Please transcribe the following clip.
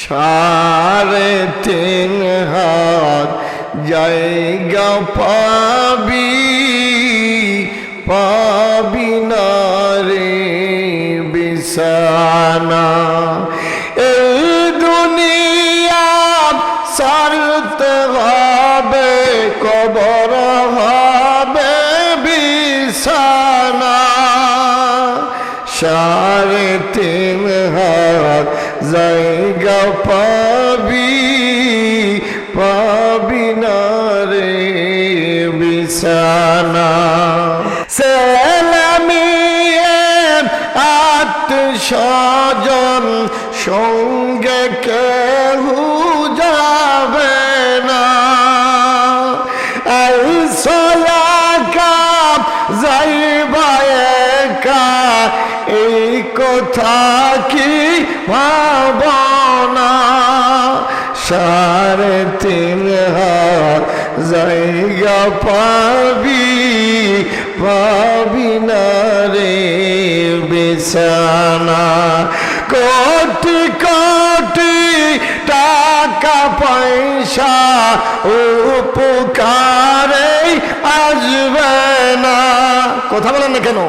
3.5 জায়গা পাবি না রে বিছানা। এই দুনিয়া ছাড়তে হবে, কবর হবে বিছানা। 3.5 জায়গা পাবি না রে বিছানা। ছেলে মেয়ে আত্মস্বজন সঙ্গে কেউ যাবে না। এই সোয়াকা যাইবা একা, এই কথা কি ভাবনা। 3.5 জায়গা পাবি না রে বিছানা। কোটি কোটি টাকা পয়সা উপকারে আসবে না। কথা বলেন না কেন?